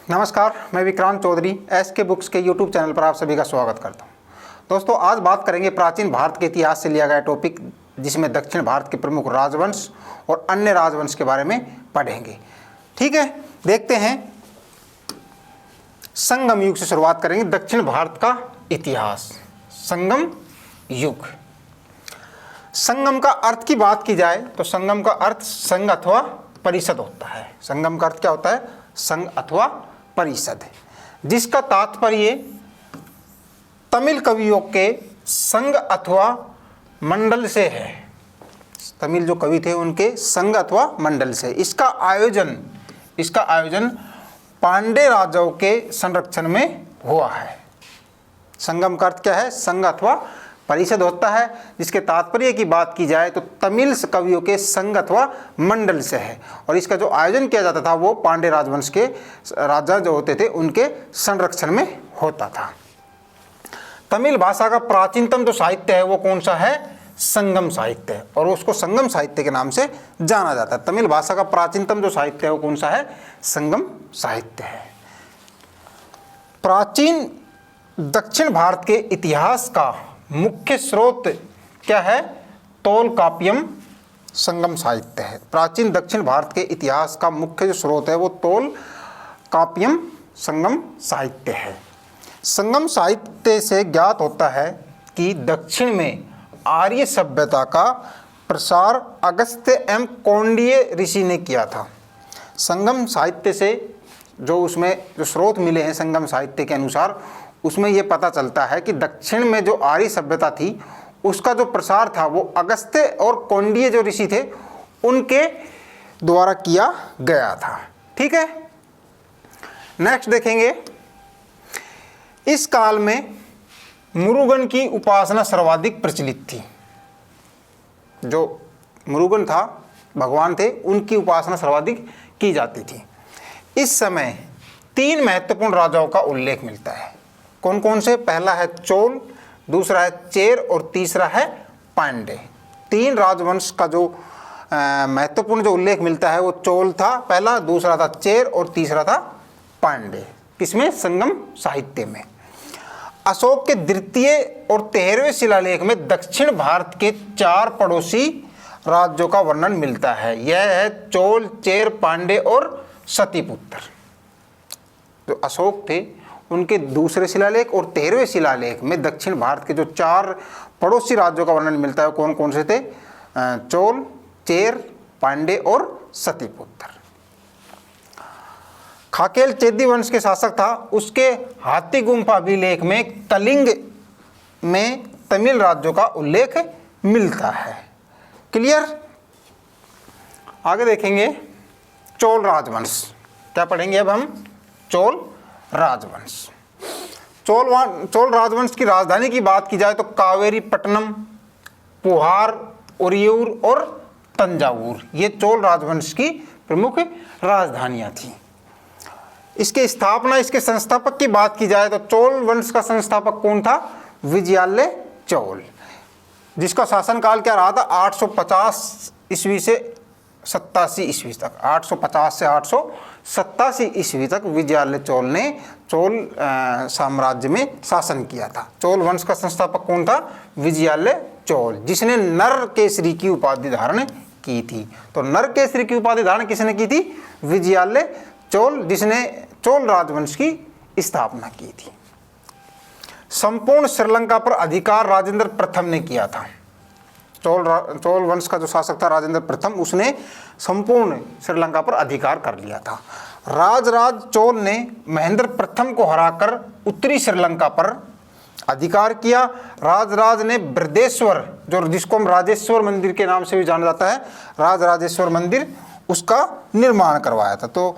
नमस्कार, मैं Vikrant Chaudhary SK books के YouTube चैनल पर आप सभी का स्वागत करता हूं। दोस्तों, आज बात करेंगे प्राचीन भारत के इतिहास से लिया गया टॉपिक, जिसमें दक्षिण भारत के प्रमुख राजवंश और अन्य राजवंश के बारे में पढ़ेंगे। ठीक है, देखते हैं। संगम युग से शुरुआत करेंगे। दक्षिण भारत का इतिहास, संगम युग। संगम का अर्थ की बात की जाए तो संगम का अर्थ संघ अथवा परिषद होता है। संगम का अर्थ क्या होता है? संघ अथवा परिषद, जिसका तात्पर्य तमिल कवियों के संघ अथवा मंडल से है। तमिल जो कवि थे उनके संघ अथवा मंडल से। इसका आयोजन पांड्य राजाओं के संरक्षण में हुआ है। संगम का अर्थ क्या है? संघ अथवा परिषद होता है, जिसके तात्पर्य की बात की जाए तो तमिल कवियों के संघ अथवा मंडल से है। और इसका जो आयोजन किया जाता था वो पांड्य राजवंश के राजा जो होते थे उनके संरक्षण में होता था। तमिल भाषा का प्राचीनतम जो साहित्य है वो कौन सा है? संगम साहित्य है, और उसको संगम साहित्य के नाम से जाना जाता है। तमिल भाषा का प्राचीनतम जो साहित्य है वो कौन सा है? संगम साहित्य है। प्राचीन दक्षिण भारत के इतिहास का मुख्य स्रोत क्या है? तोलकाप्पियम संगम साहित्य है। प्राचीन दक्षिण भारत के इतिहास का मुख्य जो स्रोत है वो तोलकाप्पियम संगम साहित्य है। संगम साहित्य से ज्ञात होता है कि दक्षिण में आर्य सभ्यता का प्रसार अगस्त्य एवं कौंडिन्य ऋषि ने किया था। संगम साहित्य से जो उसमें जो स्रोत मिले हैं संगम साहित्य के अनुसार, उसमें ये पता चलता है कि दक्षिण में जो आर्य सभ्यता थी उसका जो प्रसार था वो अगस्त्य और कौंडिन्य जो ऋषि थे उनके द्वारा किया गया था। ठीक है, नेक्स्ट देखेंगे। इस काल में मुरुगन की उपासना सर्वाधिक प्रचलित थी। जो मुरुगन था, भगवान थे, उनकी उपासना सर्वाधिक की जाती थी। इस समय 3 महत्वपूर्ण राजाओं का उल्लेख मिलता है। कौन कौन से? पहला है चोल, दूसरा है चेर और तीसरा है पांड्य। 3 राजवंश का जो महत्वपूर्ण जो उल्लेख मिलता है वो चोल था पहला, दूसरा था चेर और तीसरा था पांड्य। किसमें? संगम साहित्य में। अशोक के द्वितीय और 13वें शिलालेख में दक्षिण भारत के 4 पड़ोसी राज्यों का वर्णन मिलता है। यह है चोल, चेर, पांड्य और सतीपुत्र। जो अशोक थे उनके दूसरे शिलालेख और 13वें शिलालेख में दक्षिण भारत के जो 4 पड़ोसी राज्यों का वर्णन मिलता है कौन कौन से थे? चोल, चेर, पांड्य और सतीपुत्र। खाकेल चेदी वंश के शासक था, उसके हाथी गुम्फा अभिलेख में कलिंग में तमिल राज्यों का उल्लेख मिलता है। क्लियर? आगे देखेंगे चोल राजवंश। क्या पढ़ेंगे अब हम? चोल राजवंश। चोल राजवंश की राजधानी की बात की जाए तो कावेरी पट्टनम, पुहार, उरियूर और तंजावुर, ये चोल राजवंश की प्रमुख राजधानियां थी। इसके स्थापना, इसके संस्थापक की बात की जाए तो चोल वंश का संस्थापक कौन था? विजयालय चोल, जिसका शासनकाल क्या रहा था? 850 ईस्वी से 87 ईस्वी तक। 850 से 887 ईस्वी तक विजयालय चोल ने चोल साम्राज्य में शासन किया था। चोल वंश का संस्थापक कौन था? विजयालय चोल, जिसने नर केसरी की उपाधि धारण की थी। तो नर केसरी की उपाधि धारण किसने की थी? विजयालय चोल, जिसने चोल राजवंश की स्थापना की थी। संपूर्ण श्रीलंका पर अधिकार राजेंद्र प्रथम ने किया था। चोल वंश का जो शासक था राजेंद्र प्रथम, उसने संपूर्ण श्रीलंका पर अधिकार कर लिया था। राजराज चोल ने महेंद्र प्रथम को हराकर उत्तरी श्रीलंका पर अधिकार किया। राजराज ने बृहदेश्वर, जो जिसको हम राजेश्वर मंदिर के नाम से भी जाना जाता है, राजराजेश्वर मंदिर, उसका निर्माण करवाया था। तो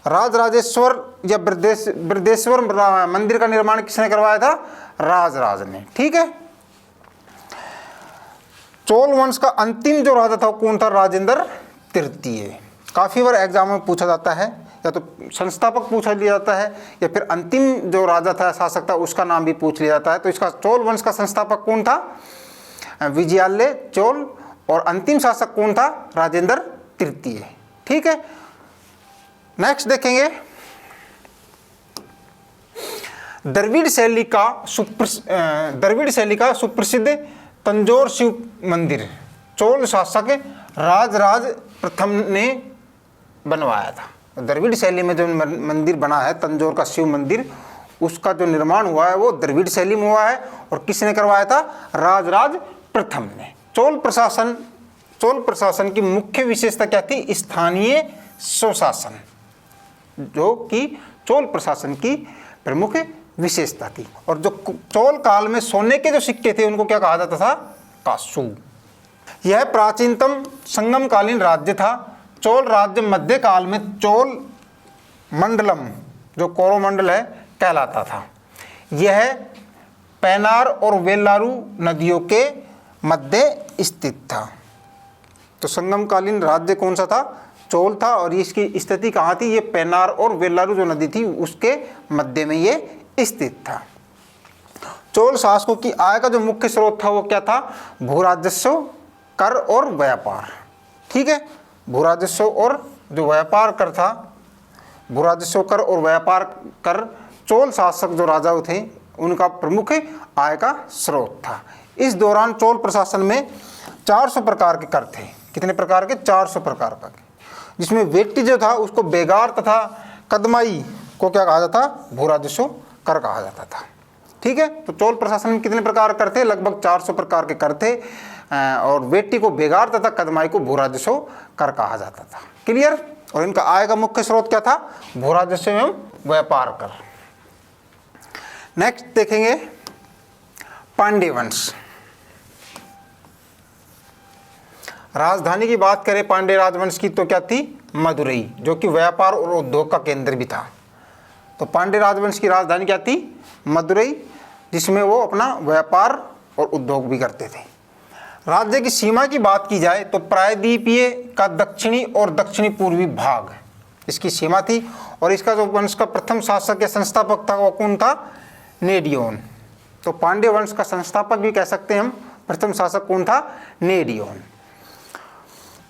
राजराजेश्वर या बृहदेश्वर मंदिर का निर्माण किसने करवाया था? राजराज ने। ठीक है। चोल वंश का अंतिम जो राजा था वो कौन था? राजेंद्र तृतीय। काफ़ी बार एग्जाम में पूछा जाता है, या तो संस्थापक पूछा लिया जाता है या फिर अंतिम जो राजा था, शासक था, उसका नाम भी पूछ लिया जाता है। तो इसका चोल वंश का संस्थापक कौन था? विजयालय चोल। और अंतिम शासक कौन था? राजेंद्र तृतीय। ठीक है। नेक्स्ट देखेंगे द्रविड़ शैली का सुप्रसिद्ध तंजौर शिव मंदिर चोल शासक राजराज प्रथम ने बनवाया था। द्रविड़ शैली में जो मंदिर बना है तंजौर का शिव मंदिर, उसका जो निर्माण हुआ है वो द्रविड़ शैली में हुआ है और किसने करवाया था? राजराज प्रथम ने। चोल प्रशासन की मुख्य विशेषता क्या थी? स्थानीय स्वशासन, जो कि चोल प्रशासन की प्रमुख विशेषता थी। और जो चोल काल में सोने के जो सिक्के थे उनको क्या कहा जाता था? कासू। यह प्राचीनतम संगमकालीन राज्य था। चोल राज्य मध्यकाल में चोल मंडलम, जो कोरोमंडल है, कहलाता था। यह पैनार और वेल्लारू नदियों के मध्य स्थित था। तो संगमकालीन राज्य कौन सा था? चोल था। और इसकी स्थिति कहाँ थी? ये पैनार और वेल्लारू जो नदी थी उसके मध्य में ये स्थित था। चोल शासकों की आय का जो मुख्य स्रोत था वो क्या था? भूराजस्व, कर और व्यापार। ठीक है, भूराजस्व और जो व्यापार कर था, भूराजस्व कर और व्यापार कर चोल शासक जो राजाओं थे उनका प्रमुख आय का स्रोत था। इस दौरान चोल प्रशासन में 400 प्रकार के कर थे। कितने प्रकार के? 400 प्रकार का, जिसमें वेट्टी जो था उसको बेगार तथा कदमाई को क्या कहा जाता? भूराजस्व कर कहा जाता था। ठीक है, तो चोल प्रशासन में कितने प्रकार कर थे? लगभग 400 प्रकार के कर थे और वेट्टी को बेगार तथा कदमाई को भूराजस्व कर कहा जाता था। क्लियर? और इनका आय का मुख्य स्रोत क्या था? भूराजस्व एवं व्यापार कर। नेक्स्ट देखेंगे पांड्य वंश। राजधानी की बात करें पांड्य राजवंश की तो क्या थी? मदुरई, जो कि व्यापार और उद्योग का केंद्र भी था। तो पांड्य राजवंश की राजधानी क्या थी? मदुरई, जिसमें वो अपना व्यापार और उद्योग भी करते थे। राज्य की सीमा की बात की जाए तो प्रायद्वीपीय का दक्षिणी और दक्षिणी पूर्वी भाग इसकी सीमा थी। और इसका जो वंश का प्रथम शासक या संस्थापक था वो कौन था? नेडियोन। तो पांड्य वंश का संस्थापक भी कह सकते हैं हम। प्रथम शासक कौन था? नेडियोन।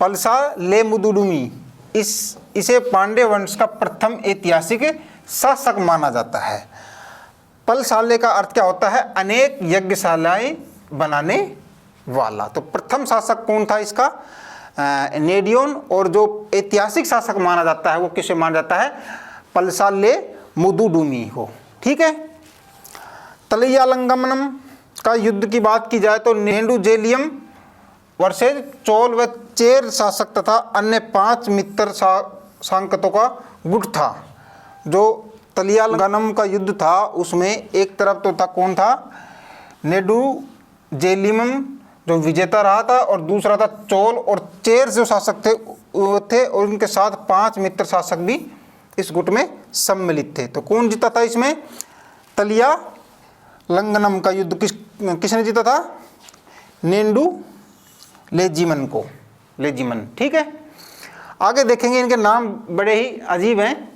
पलसा ले मुदुडुमी, इसे पांड्य वंश का प्रथम ऐतिहासिक शासक माना जाता है। पलसाले का अर्थ क्या होता है? अनेक यज्ञशालाएं बनाने वाला। तो प्रथम शासक कौन था इसका? नेडियोन। और जो ऐतिहासिक शासक माना जाता है वो किसे माना जाता है? पलसाले मुदुडुमी को। ठीक है, तलैयालंगमनम का युद्ध की बात की जाए तो नेडुजेलियम वर्सेज चोल व चेर शासक तथा अन्य 5 मित्र सांकतों का गुट था। जो तलैयालंगनम का युद्ध था उसमें एक तरफ तो था कौन था? नेडुजेलियम जो विजेता रहा था और दूसरा था चोल और चेर जो शासक थे और उनके साथ 5 मित्र शासक भी इस गुट में सम्मिलित थे। तो कौन जीता था इसमें? तलैयालंगनम का युद्ध किसने जीता था? लेजिमन। ठीक है, आगे देखेंगे इनके नाम बड़े ही अजीब हैं।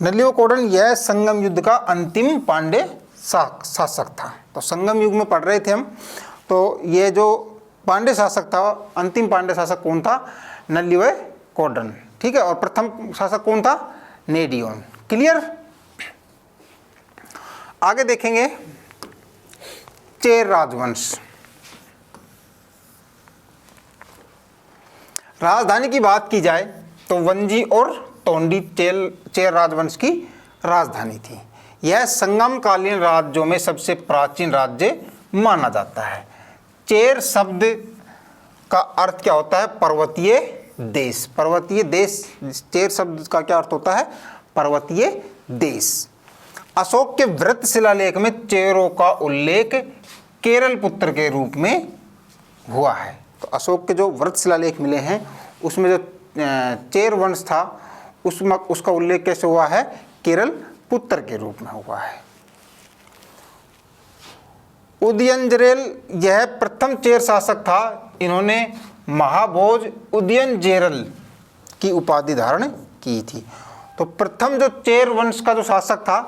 नलिवकोडन यह संगम युद्ध का अंतिम पांड्य शासक था। तो संगम युग में पढ़ रहे थे हम, तो ये जो पांड्य शासक था अंतिम पांड्य शासक कौन था? नलिवकोडन। ठीक है, और प्रथम शासक कौन था? नेडियोन। क्लियर? आगे देखेंगे चेर राजवंश। राजधानी की बात की जाए तो वंजी और तोंडी चेर राजवंश की राजधानी थी। यह संगमकालीन राज्यों में सबसे प्राचीन राज्य माना जाता है। चेर शब्द का अर्थ क्या होता है? पर्वतीय देश। पर्वतीय देश, चेर शब्द का क्या अर्थ होता है? पर्वतीय देश। अशोक के वृत्त शिलालेख में चेरों का उल्लेख केरल पुत्र के रूप में हुआ है। तो अशोक के जो वृत्त शिलालेख मिले हैं उसमें जो चेर वंश था उसमें उसका उल्लेख कैसे हुआ है? केरल पुत्र के रूप में हुआ है। उदयनजरेल यह प्रथम चेर शासक था। इन्होंने महाभोज उदयनजेरल की उपाधि धारण की थी। तो प्रथम जो चेर वंश का जो शासक था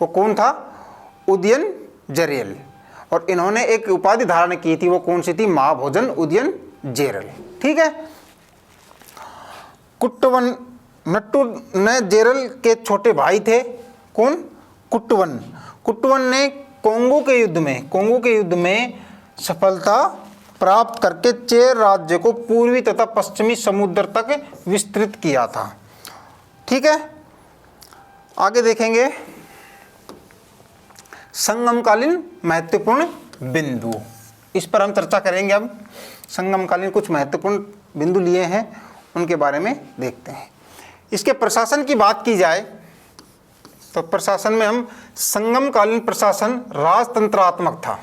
वो कौन था? उदयनजरेल। और इन्होंने एक उपाधि धारण की थी, वो कौन सी थी? महाभोजन उदयनजेरल। ठीक है, नट्टूनेजेरल के छोटे भाई थे कौन? कुटवन। कुटवन ने कोंगो के युद्ध में सफलता प्राप्त करके चेर राज्य को पूर्वी तथा पश्चिमी समुद्र तक विस्तृत किया था। ठीक है, आगे देखेंगे संगमकालीन महत्वपूर्ण बिंदु, इस पर हम चर्चा करेंगे। अब संगमकालीन कुछ महत्वपूर्ण बिंदु लिए हैं, उनके बारे में देखते हैं। इसके प्रशासन की बात की जाए तो प्रशासन में हम संगमकालीन प्रशासन राजतंत्रात्मक था।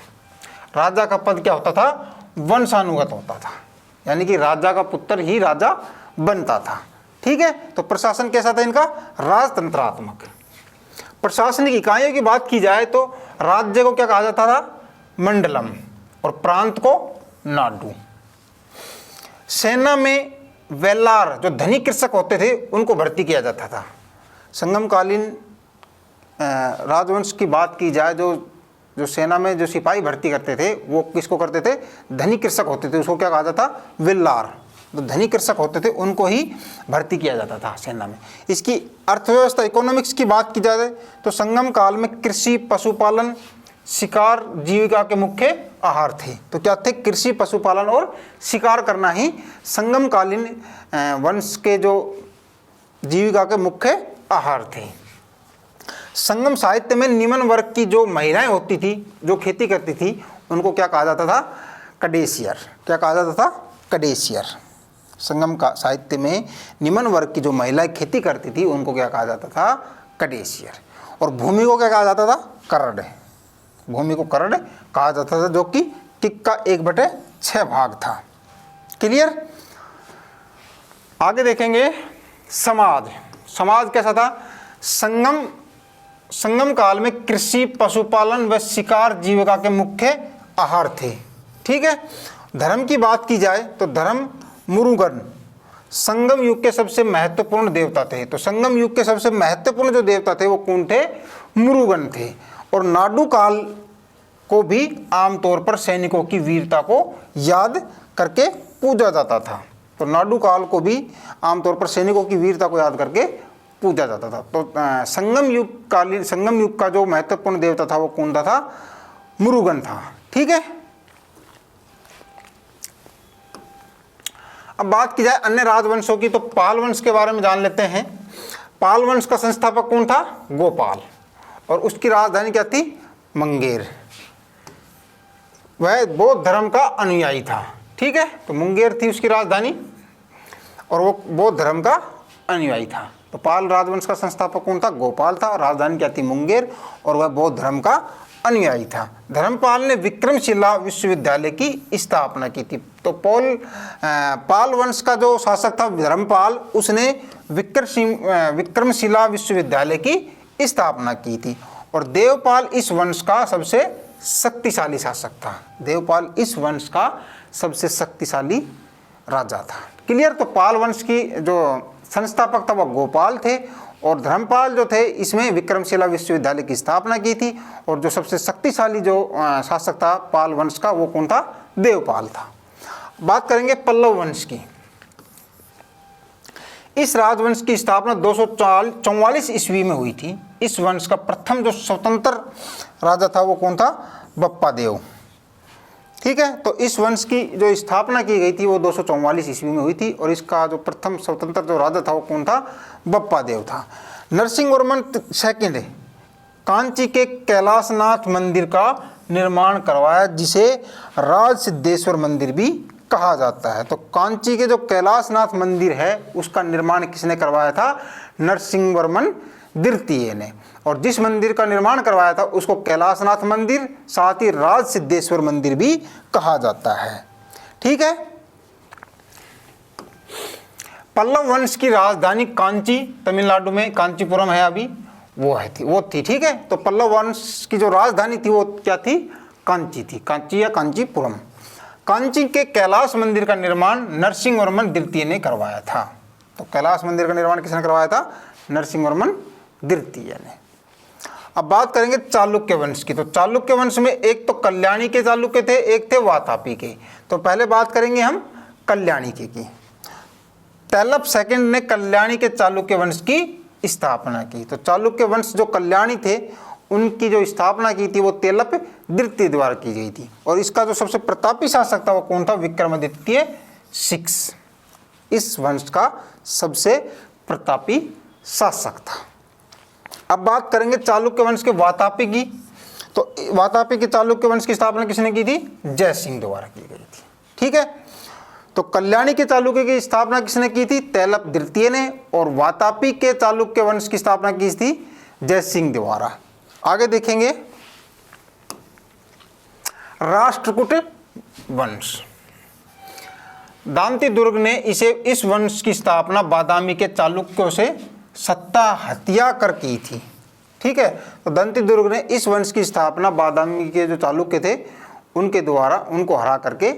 राजा का पद क्या होता था? वंशानुगत होता था, यानी कि राजा का पुत्र ही राजा बनता था। ठीक है, तो प्रशासन कैसा था इनका? राजतंत्रात्मक। प्रशासनिक इकाइयों की बात की जाए तो राज्य को क्या कहा जाता था? मंडलम, और प्रांत को नाडु। सेना में वेलार जो धनी कृषक होते थे उनको भर्ती किया जाता था। संगमकालीन राजवंश की बात की जाए, जो सेना में जो सिपाही भर्ती करते थे वो किसको करते थे? धनी कृषक होते थे, उसको क्या कहा जाता? वेलार। तो धनी कृषक होते थे उनको ही भर्ती किया जाता था सेना में। इसकी अर्थव्यवस्था इकोनॉमिक्स की बात की जाए तो संगम काल में कृषि, पशुपालन, शिकार जीविका के मुख्य आहार थे। तो क्या थे? कृषि, पशुपालन और शिकार करना ही संगमकालीन वंश के जो जीविका के मुख्य आहार थे। संगम साहित्य में निम्न वर्ग की जो महिलाएं होती थी, जो खेती करती थी, उनको क्या कहा जाता था? कडेसियर। क्या कहा जाता था? कडेसियर। संगम का साहित्य में निम्न वर्ग की जो महिलाएं खेती करती थी उनको क्या कहा जाता था? कडेसियर। और भूमि को क्या कहा जाता था? करड़। भूमि को करड़ कहा जाता था, जो कि किक का 1/6 भाग था। क्लियर? आगे देखेंगे समाज। समाज कैसा था? संगम काल में कृषि, पशुपालन व शिकार जीविका के मुख्य आहार थे। ठीक है। धर्म की बात की जाए तो धर्म मुरुगन संगम युग के सबसे महत्वपूर्ण देवता थे। तो संगम युग के सबसे महत्वपूर्ण जो देवता थे वो कौन थे? मुरुगन थे। और नाडु काल को भी आमतौर पर सैनिकों की वीरता को याद करके पूजा जाता था। तो नाडु काल को भी आमतौर पर सैनिकों की वीरता को याद करके पूजा जाता था। तो संगम युग का जो महत्वपूर्ण देवता था वो कौन था? मुरुगन था। ठीक है। अब बात की जाए अन्य राजवंशों की तो पाल वंश के बारे में जान लेते हैं। पाल वंश का संस्थापक कौन था? गोपाल। और उसकी राजधानी क्या थी? मंगेर। वह बौद्ध धर्म का अनुयायी था। ठीक है। तो मुंगेर थी उसकी राजधानी और वो बौद्ध धर्म का अनुयायी था। तो पाल राजवंश का संस्थापक कौन था? गोपाल था। राजधानी क्या थी? मुंगेर। और वह बौद्ध धर्म का अनुयायी था। धर्मपाल ने विक्रमशिला विश्वविद्यालय की स्थापना की थी। तो पाल वंश का जो शासक था धर्मपाल, उसने विक्रमशिला विश्वविद्यालय की स्थापना की थी। और देवपाल इस वंश का सबसे शक्तिशाली शासक था। देवपाल इस वंश का सबसे शक्तिशाली राजा था। क्लियर? तो पाल वंश की जो संस्थापक था वह गोपाल थे और धर्मपाल जो थे इसमें विक्रमशिला विश्वविद्यालय की स्थापना की थी। और जो सबसे शक्तिशाली जो शासक था पाल वंश का वो कौन था? देवपाल था। बात करेंगे पल्लव वंश की। इस राजवंश की स्थापना 244 ईस्वी में हुई थी। इस वंश का प्रथम जो स्वतंत्र राजा था वो कौन था? बप्पा देव। ठीक है। तो इस वंश की जो स्थापना की गई थी वो 244 ईस्वी में हुई थी और इसका जो प्रथम स्वतंत्र जो राजा था वो कौन था? बप्पा देव था। नरसिंहवर्मन सेकंड कांची के कैलाशनाथ मंदिर का निर्माण करवाया, जिसे राज सिद्धेश्वर मंदिर भी कहा जाता है। तो कांची के जो कैलाशनाथ मंदिर है उसका निर्माण किसने करवाया था? नरसिंहवर्मन द्वितीय ने। और जिस मंदिर का निर्माण करवाया था उसको कैलाशनाथ मंदिर, साथ ही राज सिद्धेश्वर मंदिर भी कहा जाता है। ठीक है। पल्लव वंश की राजधानी कांची, तमिलनाडु में कांचीपुरम है अभी, वो थी। ठीक है। तो पल्लव वंश की जो राजधानी थी वो क्या थी? कांची थी। कांची या कांचीपुरम। कांची के कैलाश मंदिर का निर्माण नरसिंहवर्मन द्वितीय ने करवाया था। तो कैलाश मंदिर का निर्माण किसने करवाया था? नरसिंहवर्मन द्वितीय ने। अब बात करेंगे चालुक्य वंश की। तो चालुक्य वंश में एक तो कल्याणी के चालुक्य थे, एक थे वातापी के। तो पहले बात करेंगे हम कल्याणी की। तैलप सेकंड ने कल्याणी के चालुक्य वंश की स्थापना की। तो चालुक्य वंश जो कल्याणी थे उनकी जो स्थापना की थी वो तैलप द्वितीय द्वारा की गई थी। और इसका जो सबसे प्रतापी शासक था वो कौन था? विक्रमादित्य 6 इस वंश का सबसे प्रतापी शासक था। अब बात करेंगे चालुक्य वंश के वातापी की। तो वातापी के चालुक्य वंश की स्थापना किसने की थी? जय सिंह द्वारा की गई थी। ठीक है, तो कल्याणी के चालुक्य की स्थापना किसने की थी? तैलप द्वितीय ने। और वातापी के चालुक्य वंश की स्थापना की थी जय सिंह द्वारा। आगे देखेंगे राष्ट्रकूट वंश। दांती दुर्ग ने इस वंश की स्थापना बादामी के चालुक्यों से सत्ता हत्या कर की थी। ठीक है, तो दंती दुर्ग ने इस वंश की स्थापना बादामी के जो चालुक्य थे उनके द्वारा उनको हरा करके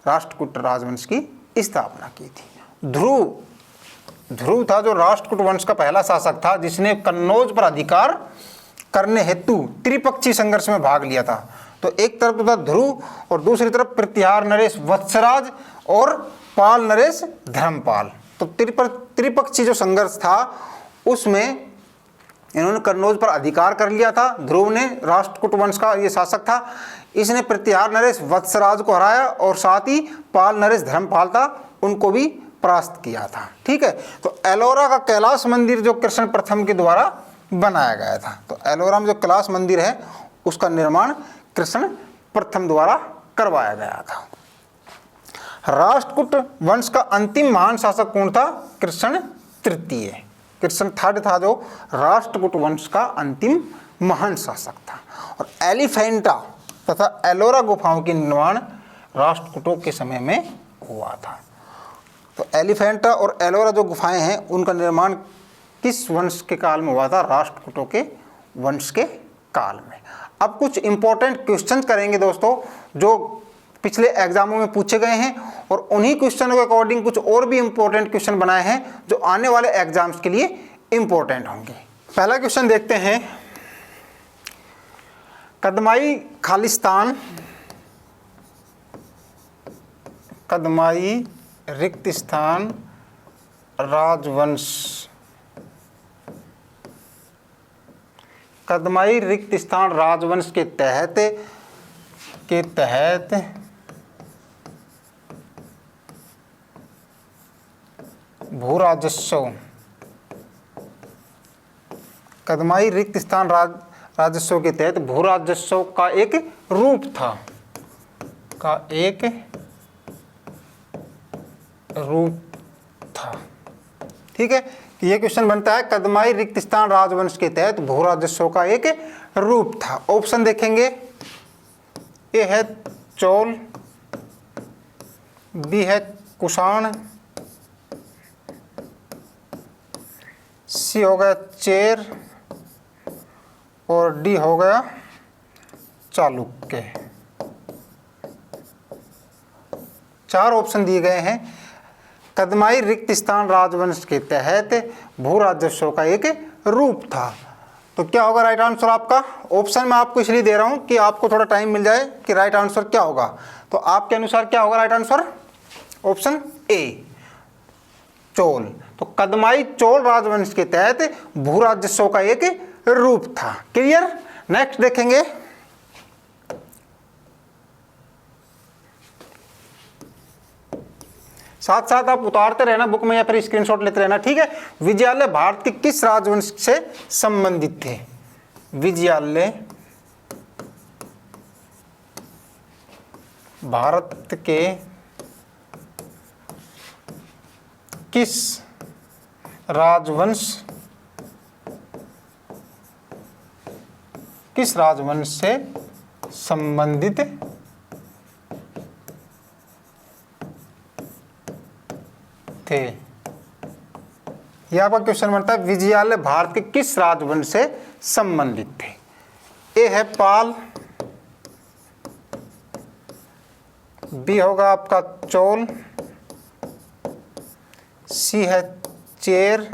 राष्ट्रकूट राजवंश की स्थापना की थी। ध्रुव था जो राष्ट्रकूट वंश का पहला शासक था जिसने कन्नौज पर अधिकार करने हेतु त्रिपक्षीय संघर्ष में भाग लिया था। तो एक तरफ तो था ध्रुव और दूसरी तरफ प्रतिहार नरेश वत्सराज और पाल नरेश धर्मपाल। तो त्रिपक्षीय जो संघर्ष था उसमें इन्होंने कन्नौज पर अधिकार कर लिया था। ध्रुव ने राष्ट्रकूट वंश का ये शासक था, इसने प्रतिहार नरेश वत्सराज को हराया और साथ ही पाल नरेश धर्मपाल था उनको भी परास्त किया था। ठीक है, तो एलोरा का कैलाश मंदिर जो कृष्ण प्रथम के द्वारा बनाया गया था। तो एलोरा में जो कैलाश मंदिर है उसका निर्माण कृष्ण प्रथम द्वारा करवाया गया था। राष्ट्रकूट वंश का अंतिम महान शासक कौन था? कृष्ण तृतीय। कृष्ण थर्ड था जो राष्ट्रकूट वंश का अंतिम महान शासक था। और एलिफेंटा तथा एलोरा गुफाओं के निर्माण राष्ट्रकूटों के समय में हुआ था। तो एलिफेंटा और एलोरा जो गुफाएं हैं उनका निर्माण किस वंश के काल में हुआ था? राष्ट्रकूटों के वंश के काल में। अब कुछ इंपॉर्टेंट क्वेश्चन करेंगे दोस्तों जो पिछले एग्जामों में पूछे गए हैं और उन्हीं क्वेश्चनों के अकॉर्डिंग कुछ और भी इंपॉर्टेंट क्वेश्चन बनाए हैं जो आने वाले एग्जाम्स के लिए इंपॉर्टेंट होंगे। पहला क्वेश्चन देखते हैं, कदमाई खालिस्तान कदमाई रिक्त स्थान राजवंश कदमाई रिक्त स्थान राजवंश के तहत भू राजस्व कदमाई रिक्त स्थान राजस्व के तहत भू राजस्व का एक रूप था। ठीक है, ये क्वेश्चन बनता है कदमाई रिक्त स्थान राजवंश के तहत भू राजस्व का एक रूप था। ऑप्शन देखेंगे, ए है चोल, बी है कुषाण, सी हो गया चेर और डी हो गया चालुक्य। 4 ऑप्शन दिए गए हैं। कदमाई रिक्त स्थान राजवंश के तहत भू राजस्व का एक रूप था। तो क्या होगा राइट आंसर आपका? ऑप्शन मैं आपको इसलिए दे रहा हूं कि आपको थोड़ा टाइम मिल जाए कि राइट आंसर क्या होगा। तो आपके अनुसार क्या होगा राइट आंसर? ऑप्शन ए चोल। तो कदमाई चोल राजवंश के तहत भू राजस्व का एक रूप था। क्लियर? नेक्स्ट देखेंगे, साथ साथ आप उतारते रहना बुक में या फिर स्क्रीनशॉट लेते रहना। ठीक है, विजयालय भारत के किस राजवंश से संबंधित थे? विजयालय भारत के किस राजवंश से संबंधित थे? यह आपका क्वेश्चन बनता है, विजयालय भारत के किस राजवंश से संबंधित थे? ए है पाल, बी होगा आपका चोल, सी है चेर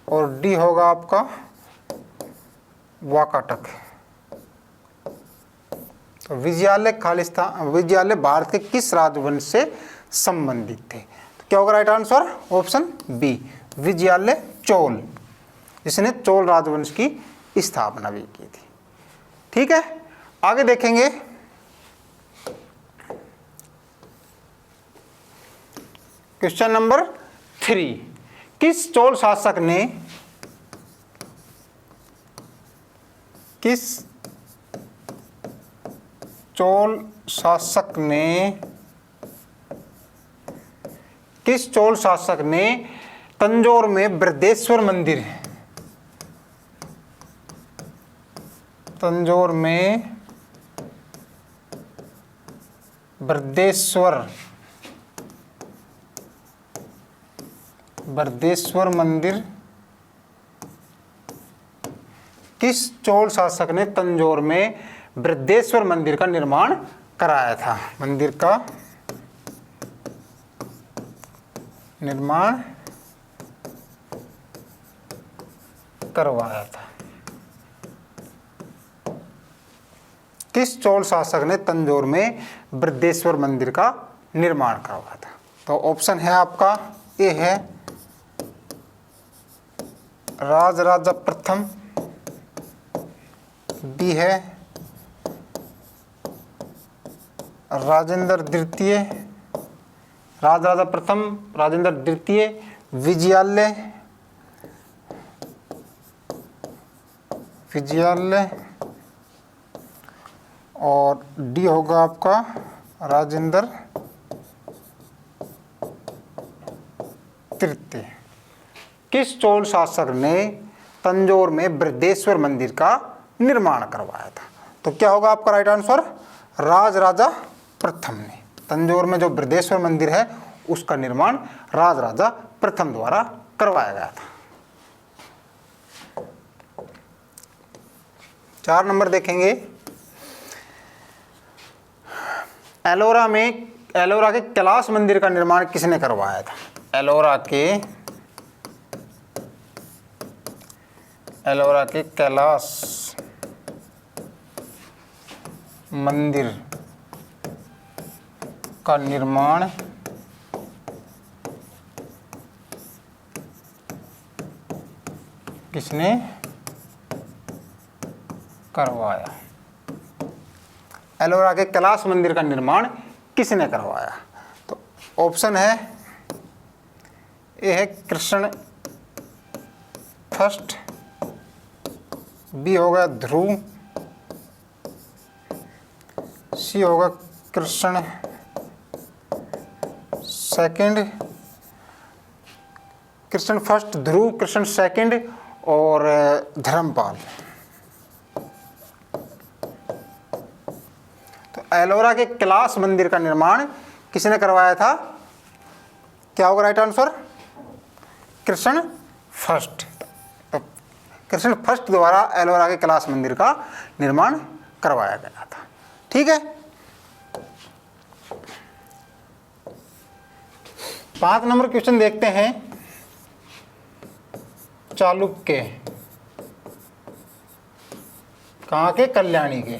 और डी होगा आपका वाकाटक। तो विजयालय भारत के किस राजवंश से संबंधित थे? तो क्या होगा right answer? Option B, Vijayalaya Chola, जिसने चोल राजवंश की स्थापना भी की थी। ठीक है, आगे देखेंगे। क्वेश्चन नंबर 3, किस चोल शासक ने किस चोल शासक ने तंजौर में बृहदेश्वर मंदिर, तंजौर में बृहदेश्वर मंदिर, किस चोल शासक ने तंजौर में बृहदेश्वर मंदिर का निर्माण कराया था? मंदिर का निर्माण करवाया था। किस चोल शासक ने तंजौर में बृहदेश्वर मंदिर का निर्माण करवाया था? तो ऑप्शन है आपका, ए है राजराजा प्रथम, बी है राजेंद्र द्वितीय, राजराजा प्रथम, राजेंद्र द्वितीय, विजयालय, और डी होगा आपका राजेंद्र तृतीय। किस चोल शासक ने तंजौर में बृहदेश्वर मंदिर का निर्माण करवाया था? तो क्या होगा आपका राइट आंसर? राजराजा प्रथम ने। तंजौर में जो बृहदेश्वर मंदिर है उसका निर्माण राजराजा प्रथम द्वारा करवाया गया था। 4 नंबर देखेंगे। एलोरा के कैलाश मंदिर का निर्माण किसने करवाया था? एलोरा के कैलाश मंदिर का निर्माण किसने करवाया? एलोरा के कैलाश मंदिर का निर्माण किसने करवाया? तो ऑप्शन है, ए है कृष्ण फर्स्ट, बी होगा ध्रुव, सी होगा कृष्ण सेकंड, कृष्ण फर्स्ट, ध्रुव, कृष्ण सेकंड और धर्मपाल। तो एलोरा के कैलाश मंदिर का निर्माण किसने करवाया था? क्या होगा राइट आंसर? कृष्ण फर्स्ट। तो कृष्ण फर्स्ट द्वारा एलोरा के कैलाश मंदिर का निर्माण करवाया गया था। ठीक है, 5 नंबर क्वेश्चन देखते हैं। चालुक्य कहाँ के? कल्याणी के।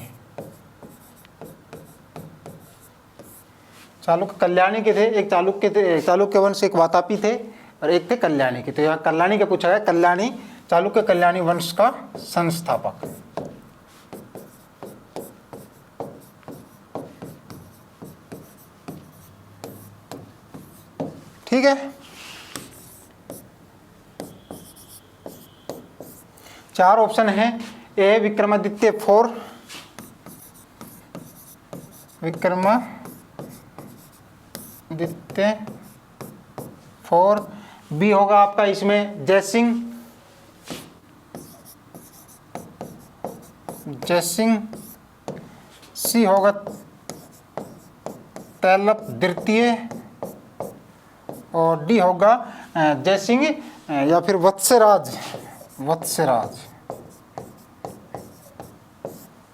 चालुक्य कल्याणी के थे। एक चालुक्य थे, चालुक्य वंश एक वातापी थे और एक थे कल्याणी के। तो यहाँ कल्याणी का पूछा गया। कल्याणी, चालुक्य कल्याणी वंश का संस्थापक। ठीक है, 4 ऑप्शन हैं। ए विक्रमादित्य 4, विक्रमादित्य 4, बी होगा आपका इसमें जयसिंह, सी होगा तैलप द्वितीय और डी होगा जयसिंह या फिर वत्सराज।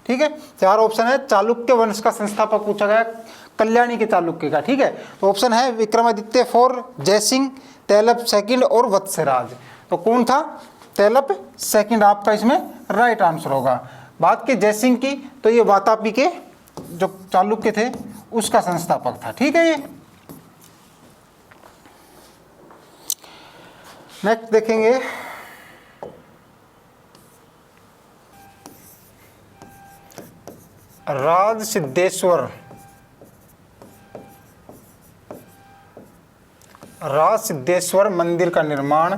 ठीक है, 4 ऑप्शन है। चालुक्य वंश का संस्थापक पूछा गया, कल्याणी के चालुक्य का। ठीक है, तो ऑप्शन है विक्रमादित्य 4, जयसिंह, तैलप सेकंड और वत्सराज। तो कौन था? तैलप सेकंड आपका इसमें राइट आंसर होगा। बात की जयसिंह की, तो ये वातापी के जो चालुक्य थे उसका संस्थापक था। ठीक है, ये नेक्स्ट देखेंगे राज सिद्धेश्वर मंदिर का निर्माण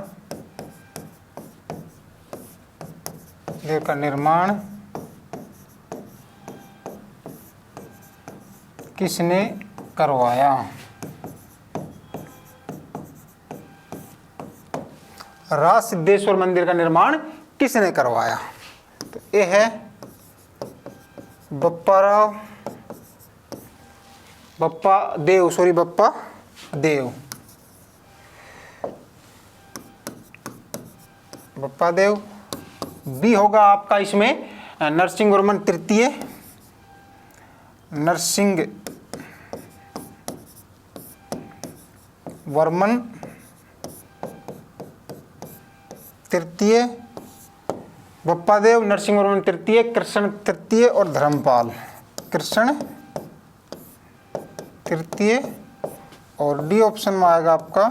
किसने करवाया? राज सिद्धेश्वर मंदिर का निर्माण किसने करवाया? तो ये है बप्पा देव। बी होगा आपका इसमें नरसिंहवर्मन तृतीय, बप्पादेव, नरसिंहवर्मन तृतीय, कृष्ण तृतीय और धर्मपाल। कृष्ण तृतीय और डी ऑप्शन में आएगा आपका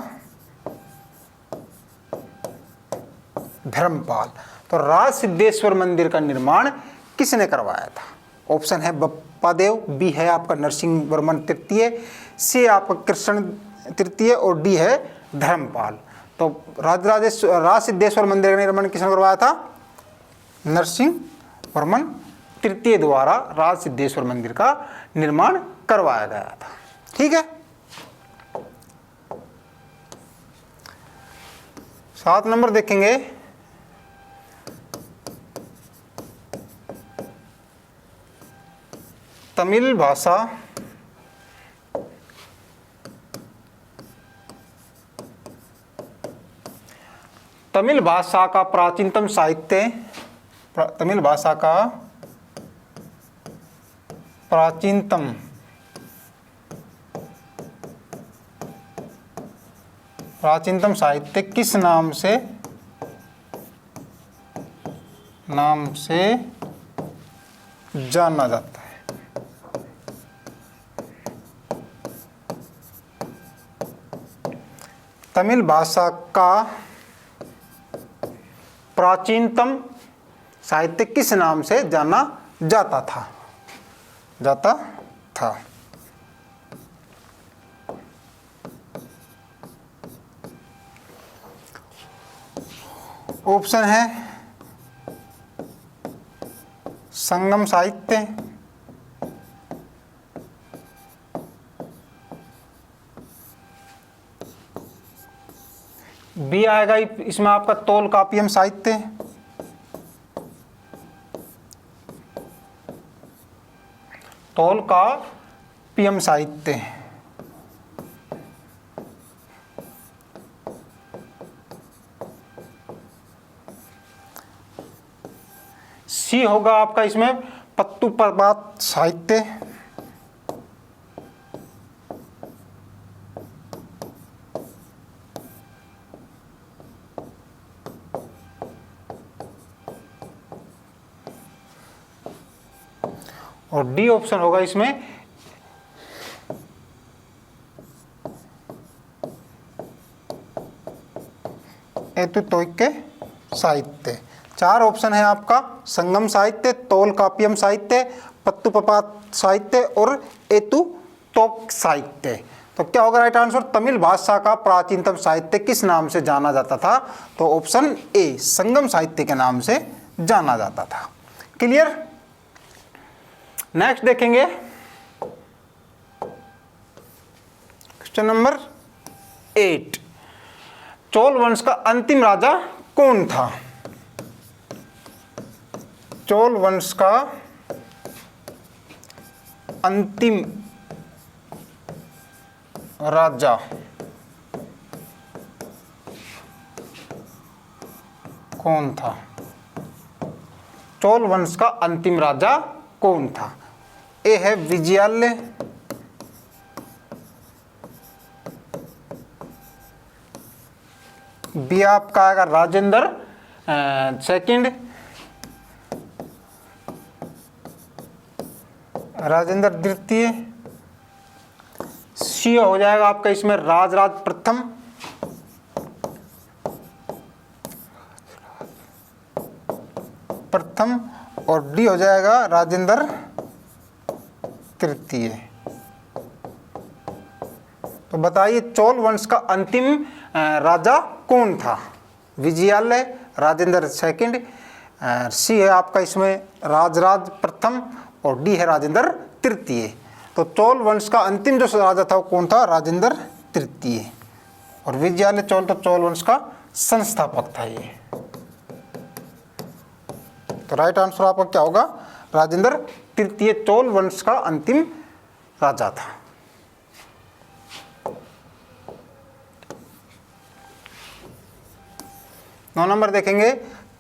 धर्मपाल। तो राज सिद्धेश्वर मंदिर का निर्माण किसने करवाया था? ऑप्शन है बप्पादेव, बी है आपका नरसिंहवर्मन तृतीय, सी आपका कृष्ण तृतीय और डी है धर्मपाल। तो राज सिद्धेश्वर मंदिर का निर्माण किसने करवाया था? नरसिंहवर्मन तृतीय द्वारा राज सिद्धेश्वर मंदिर का निर्माण करवाया गया था। ठीक है। 7 नंबर देखेंगे तमिल भाषा का प्राचीनतम साहित्य, तमिल भाषा का प्राचीनतम साहित्य किस नाम से जाना जाता है? तमिल भाषा का प्राचीनतम साहित्य किस नाम से जाना जाता था? ऑप्शन है संगम साहित्य, बी आएगा इसमें आपका तोलकापियम साहित्य, तोलकापियम साहित्य, सी होगा आपका इसमें पत्तुप्रपात साहित्य, और डी ऑप्शन होगा इसमें एतुतोइके साहित्य। 4 ऑप्शन है आपका संगम साहित्य, तोलकापियम साहित्य, पत्तुप्रपात साहित्य और एतुतोक साहित्य। तो क्या होगा राइट आंसर? तमिल भाषा का प्राचीनतम साहित्य किस नाम से जाना जाता था? तो ऑप्शन ए संगम साहित्य के नाम से जाना जाता था। क्लियर? नेक्स्ट देखेंगे क्वेश्चन नंबर 8। चोल वंश का अंतिम राजा कौन था? चोल वंश का अंतिम राजा कौन था? चोल वंश का अंतिम राजा कौन था? ए है विजयालय, बी आपका आएगा राजेंद्र सेकंड, राजेंद्र द्वितीय, सी हो जाएगा आपका इसमें राजराज प्रथम, प्रथम और डी हो जाएगा राजेंद्र तृतीय। तो बताइए चोल वंश का अंतिम राजा कौन था? विजयालय, राजेंद्र सेकंड, सी है आपका इसमें राजराज प्रथम और डी है राजेंद्र तृतीय। तो चोल वंश का अंतिम जो राजा था वो कौन था? राजेंद्र तृतीय। और विजयालय चोल तो चोल वंश का संस्थापक था ये। तो राइट आंसर आपका क्या होगा? राजेंद्र तृतीय चोल वंश का अंतिम राजा था। नौ नंबर देखेंगे,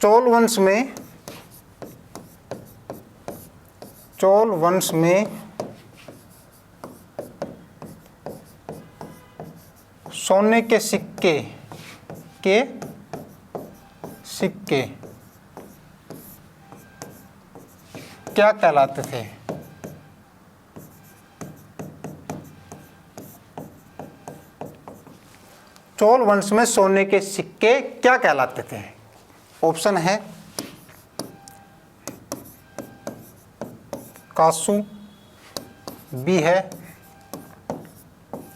चोल वंश में सोने के सिक्के क्या कहलाते थे? चोल वंश में सोने के सिक्के क्या कहलाते थे? ऑप्शन है कासू, बी है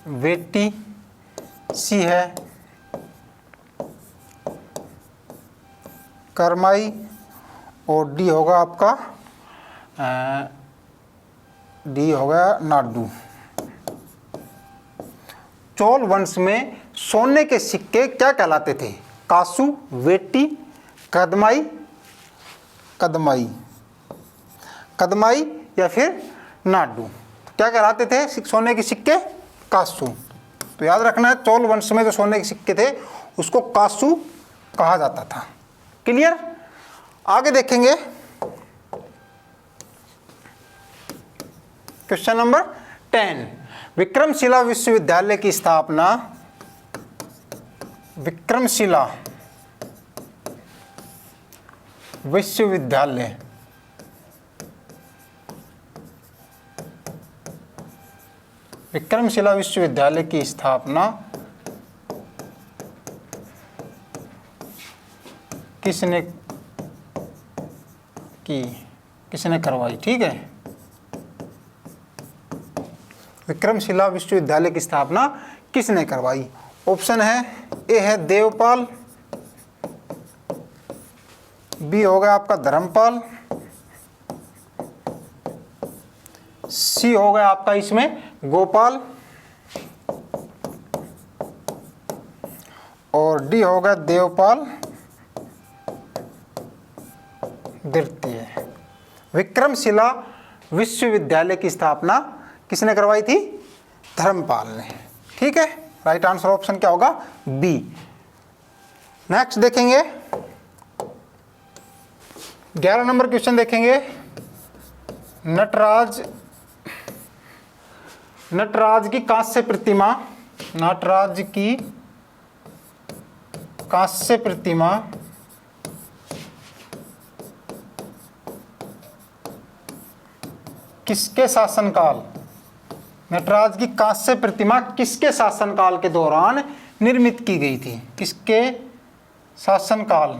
वेटी, सी है करमाई और डी होगा आपका डी होगा नाडू। चोल वंश में सोने के सिक्के क्या कहलाते थे? कासू, वेटी, कदमाई या फिर नाडू। क्या कहलाते थे सोने के सिक्के? कासू। तो याद रखना है चोल वंश में जो सोने के सिक्के थे उसको कासू कहा जाता था। क्लियर? आगे देखेंगे क्वेश्चन नंबर 10। विक्रमशिला विश्वविद्यालय की स्थापना विक्रमशिला विश्वविद्यालय की स्थापना किसने करवाई? ठीक है, विक्रमशिला विश्वविद्यालय की स्थापना किसने करवाई? ऑप्शन है ए है देवपाल, बी होगा आपका धर्मपाल, सी होगा आपका इसमें गोपाल और डी होगा देवपाल द्वितीय। विक्रमशिला विश्वविद्यालय की स्थापना किसने करवाई थी? धर्मपाल ने। ठीक है, राइट आंसर ऑप्शन क्या होगा? बी। नेक्स्ट देखेंगे 11 नंबर क्वेश्चन देखेंगे। नटराज की कांस्य प्रतिमा किसके शासनकाल? नटराज की कांस्य प्रतिमा किसके शासनकाल के दौरान निर्मित की गई थी? किसके शासनकाल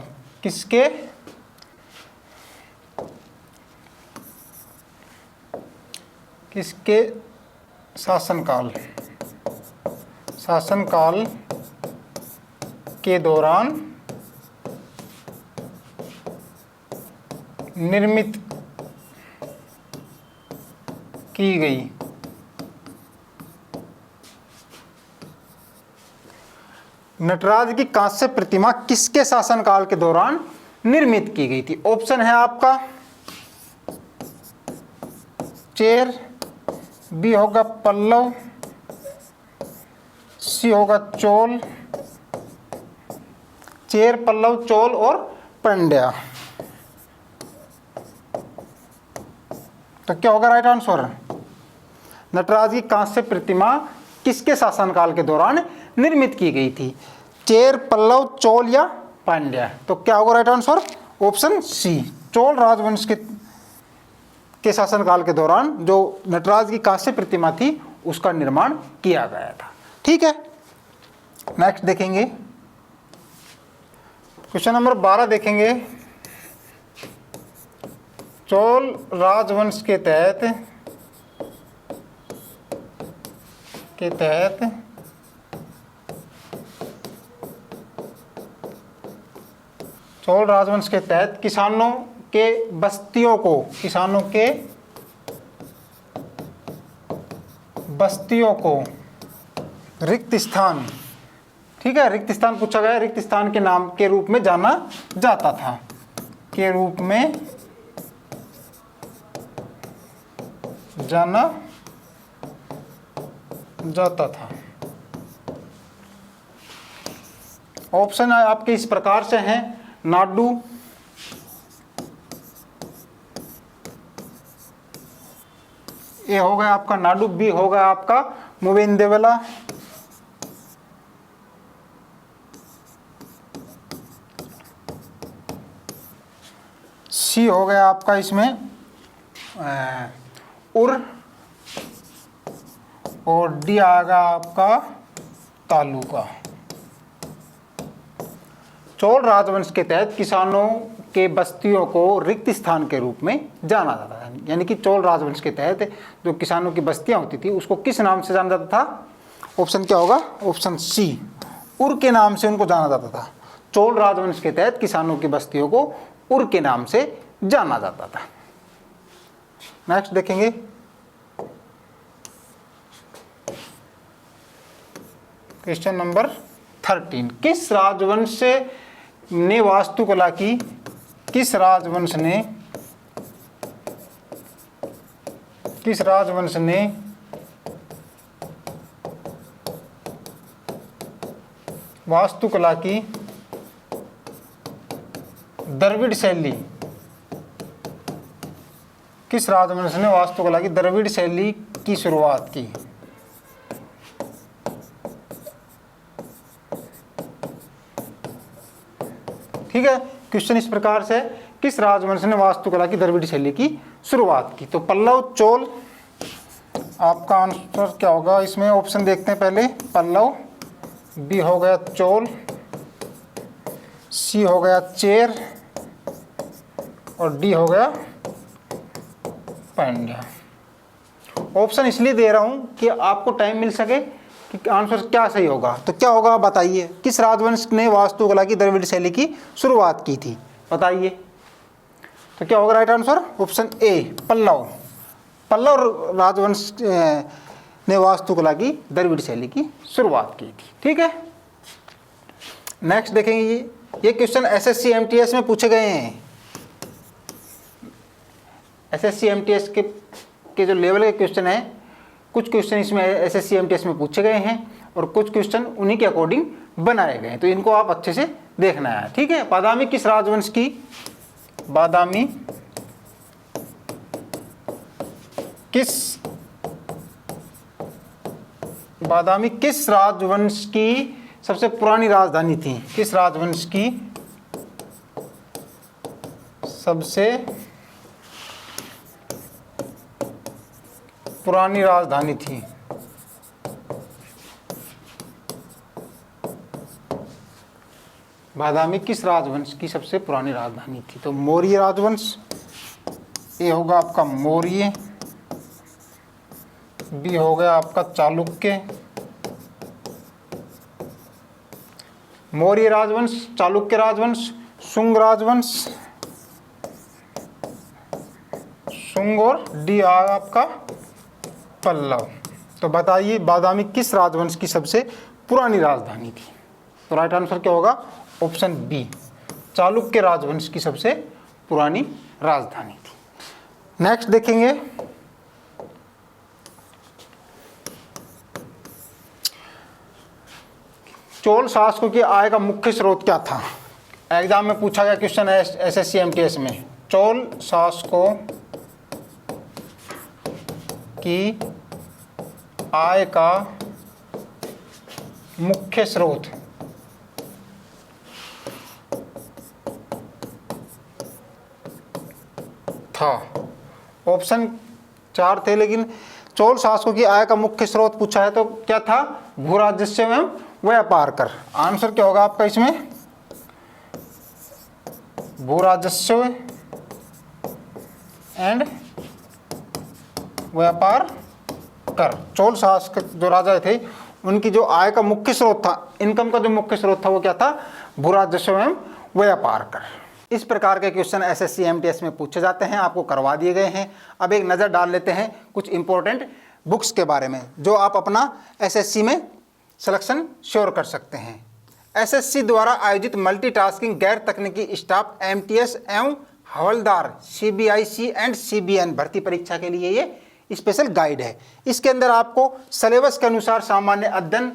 के दौरान निर्मित की गई? नटराज की कांस्य प्रतिमा किसके शासनकाल के दौरान निर्मित की गई थी? ऑप्शन है आपका चेर, बी होगा पल्लव, सी होगा चोल, चेर, पल्लव, चोल और पांड्या। तो क्या होगा राइट आंसर? नटराज की कांस्य प्रतिमा किसके शासनकाल के दौरान निर्मित की गई थी? चेर, पल्लव, चोल या पांड्या। तो क्या होगा right answer? Option C, Chola राजवंश के शासनकाल के दौरान जो नटराज की कांस्य प्रतिमा थी उसका निर्माण किया गया था। ठीक है, नेक्स्ट देखेंगे क्वेश्चन नंबर 12 देखेंगे। चोल राजवंश के तहत चोल राजवंश के तहत किसानों के बस्तियों को रिक्त स्थान, ठीक है, रिक्त स्थान पूछा गया, रिक्त स्थान के नाम के रूप में जाना जाता था, के रूप में जाना जाता था। ऑप्शन आपके इस प्रकार से हैं, नाडू, ए हो गया आपका नाडू, बी हो गया आपका मुवेंदेवला, सी हो गया आपका इसमें उर, और डी आएगा आपका तालुका। चोल राजवंश के तहत किसानों के बस्तियों को रिक्त स्थान के रूप में जाना जाता था, यानी कि चोल राजवंश के तहत जो किसानों की बस्तियां होती थी उसको किस नाम से जाना जाता था? ऑप्शन क्या होगा? ऑप्शन सी, उर के नाम से उनको जाना जाता था। चोल राजवंश के तहत किसानों की बस्तियों को उर के नाम से जाना जाता था। नेक्स्ट देखेंगे, क्वेश्चन नंबर 13, किस राजवंश ने वास्तुकला की, किस राजवंश ने वास्तुकला की द्रविड़ शैली, किस राजवंश ने वास्तुकला की द्रविड़ शैली की शुरुआत की? ठीक है, क्वेश्चन इस प्रकार से, किस राजवंश ने वास्तुकला की द्रविड़ शैली की शुरुआत की? तो पल्लव, चोल, आपका आंसर क्या होगा इसमें? ऑप्शन देखते हैं पहले, पल्लव, बी हो गया चोल, सी हो गया चेर, और डी हो गया पांड्या। ऑप्शन इसलिए दे रहा हूं कि आपको टाइम मिल सके कि आंसर क्या सही होगा। तो क्या होगा बताइए, किस राजवंश ने वास्तुकला की द्रविड़ शैली की शुरुआत की थी, बताइए। तो क्या होगा right answer? Option A, Pallava. Pallava राजवंश ने वास्तुकला की द्रविड़ शैली की शुरुआत की थी। ठीक है, नेक्स्ट देखेंगे, ये क्वेश्चन एसएससी एमटीएस में पूछे गए हैं। एसएससी एमटीएस के जो लेवल के क्वेश्चन है, कुछ क्वेश्चन इसमें एसएससी एमटीएस में पूछे गए हैं और कुछ क्वेश्चन उन्हीं के अकॉर्डिंग बनाए गए हैं, तो इनको आप अच्छे से देखना है। ठीक है, बादामी किस राजवंश की, बादामी किस राजवंश की सबसे पुरानी राजधानी थी? किस राजवंश की सबसे पुरानी राजधानी थी? बादामी किस राजवंश की सबसे पुरानी राजधानी थी? तो मौर्य राजवंश, ये होगा आपका मौर्य, बी हो गया आपका चालुक्य, मौर्य राजवंश, चालुक्य राजवंश, शुंग राजवंश, शुंग, और डी आपका पल्लव। तो बताइए बादामी किस राजवंश की सबसे पुरानी राजधानी थी? तो राइट आंसर क्या होगा? ऑप्शन बी, चालुक्य राजवंश की सबसे पुरानी राजधानी थी। नेक्स्ट देखेंगे, चोल शासकों की आय का मुख्य स्रोत क्या था? एग्जाम में पूछा गया क्वेश्चन है एसएससी एमटीएस में। चोल शासकों की आय का मुख्य स्रोत था। ऑप्शन 4 थे, लेकिन चोल शासकों की आय का मुख्य स्रोत पूछा है तो क्या था? भू राजस्व एवं व्यापार कर। आंसर क्या होगा आपका इसमें? भू राजस्व एंड व्यापार कर। चोल शासक जो राजा थे उनकी जो आय का मुख्य स्रोत था, इनकम का जो मुख्य स्रोत था वो क्या था? भू राजस्व एवं व्यापार कर। इस प्रकार के क्वेश्चन एसएससी एमटीएस में पूछे जाते हैं, आपको करवा दिए गए हैं। अब एक नज़र डाल लेते हैं कुछ इंपॉर्टेंट बुक्स के बारे में जो आप अपना एसएससी में सिलेक्शन श्योर कर सकते हैं। एसएससी द्वारा आयोजित मल्टीटास्किंग गैर तकनीकी स्टाफ एमटीएस एवं हवलदार सीबीआईसी एंड सीबीएन भर्ती परीक्षा के लिए ये स्पेशल गाइड है। इसके अंदर आपको सिलेबस के अनुसार सामान्य अध्ययन,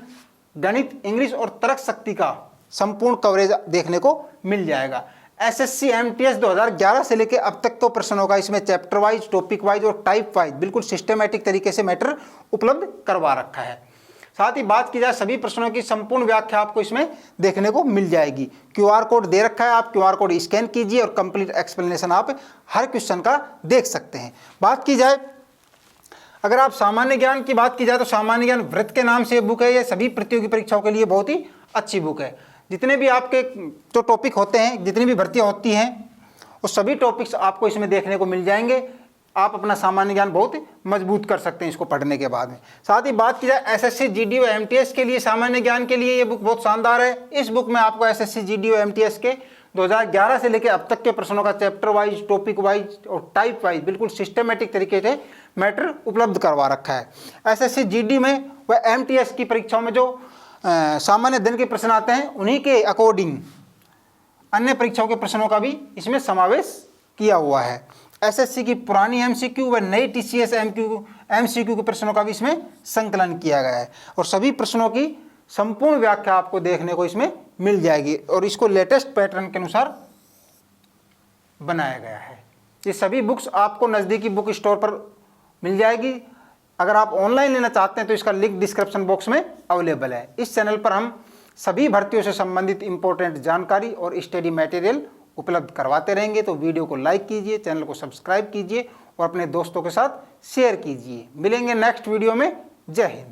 गणित, इंग्लिश और तर्क शक्ति का संपूर्ण कवरेज देखने को मिल जाएगा। एसएससी एमटीएस 2011 से लेकर अब तक तो प्रश्नों का इसमें चैप्टर वाइज, टॉपिक वाइज और टाइप वाइज बिल्कुल सिस्टमेटिक तरीके से मैटर उपलब्ध करवा रखा है। साथ ही बात की जाए सभी प्रश्नों की संपूर्ण व्याख्या आपको इसमें देखने को मिल जाएगी। क्यूआर कोड दे रखा है, आप क्यूआर कोड स्कैन कीजिए और कंप्लीट एक्सप्लेनेशन आप हर क्वेश्चन का देख सकते हैं। बात की जाए अगर आप सामान्य ज्ञान की बात की जाए तो सामान्य ज्ञान वृत्त के नाम से ये बुक है। ये सभी प्रतियोगी परीक्षाओं के लिए बहुत ही अच्छी बुक है। जितने भी आपके जो टॉपिक होते हैं, जितनी भी भर्तियाँ होती हैं, वो सभी टॉपिक्स आपको इसमें देखने को मिल जाएंगे। आप अपना सामान्य ज्ञान बहुत मजबूत कर सकते हैं इसको पढ़ने के बाद में। साथ ही बात की जाए एसएससी जीडी और एमटीएस के लिए, सामान्य ज्ञान के लिए ये बुक बहुत शानदार है। इस बुक में आपको एसएससी जीडी और एमटीएस के 2011 से लेकर अब तक के प्रश्नों का चैप्टर वाइज, टॉपिक वाइज और टाइप वाइज बिल्कुल सिस्टमेटिक तरीके से मैटर उपलब्ध करवा रखा है। एसएससी जीडी में व एमटीएस की परीक्षाओं में जो सामान्य दिन के प्रश्न आते हैं उन्हीं के अकॉर्डिंग अन्य परीक्षाओं के प्रश्नों का भी इसमें समावेश किया हुआ है। एसएससी की पुरानी एमसीक्यू व नई टीसीएस एमसीक्यू के प्रश्नों का भी इसमें संकलन किया गया है और सभी प्रश्नों की संपूर्ण व्याख्या आपको देखने को इसमें मिल जाएगी और इसको लेटेस्ट पैटर्न के अनुसार बनाया गया है। ये सभी बुक्स आपको नज़दीकी बुक स्टोर पर मिल जाएगी। अगर आप ऑनलाइन लेना चाहते हैं तो इसका लिंक डिस्क्रिप्शन बॉक्स में अवेलेबल है। इस चैनल पर हम सभी भर्तियों से संबंधित इंपॉर्टेंट जानकारी और स्टडी मटेरियल उपलब्ध करवाते रहेंगे। तो वीडियो को लाइक कीजिए, चैनल को सब्सक्राइब कीजिए और अपने दोस्तों के साथ शेयर कीजिए। मिलेंगे नेक्स्ट वीडियो में। जय हिंद।